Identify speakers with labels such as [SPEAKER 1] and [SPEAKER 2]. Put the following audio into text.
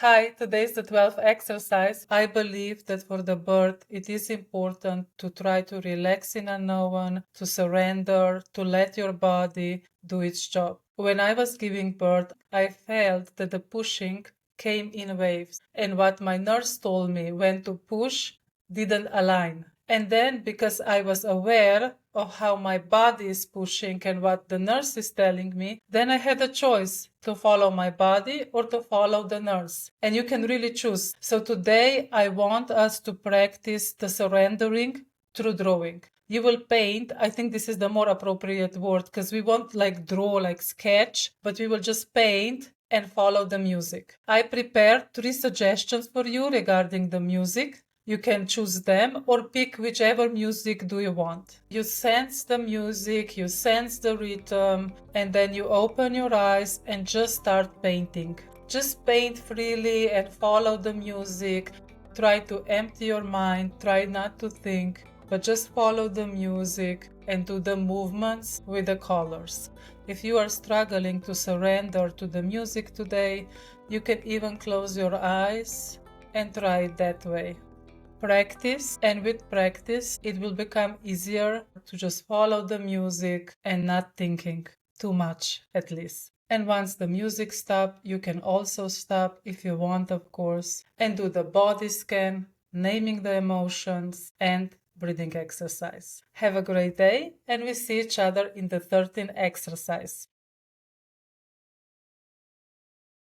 [SPEAKER 1] Hi, today is the 12th exercise. I believe that for the birth, it is important to try to relax in unknown, to surrender, to let your body do its job. When I was giving birth, I felt that the pushing came in waves, and what my nurse told me when to push didn't align. And then, because I was aware of how my body is pushing and what the nurse is telling me, then I had a choice to follow my body or to follow the nurse. And you can really choose. So today I want us to practice the surrendering through drawing. You will paint. I think this is the more appropriate word because we won't like draw, like sketch, but we will just paint and follow the music. I prepared 3 suggestions for you regarding the music. You can choose them or pick whichever music do you want. You sense the music, you sense the rhythm, and then you open your eyes and just start painting. Just paint freely and follow the music. Try to empty your mind, try not to think, but just follow the music and do the movements with the colors. If you are struggling to surrender to the music today, you can even close your eyes and try it that way. Practice, and with practice it will become easier to just follow the music and not thinking too much, at least. And once the music stops, you can also stop if you want, of course, and do the body scan, naming the emotions, and breathing exercise. Have a great day, and we see each other in the 13th exercise.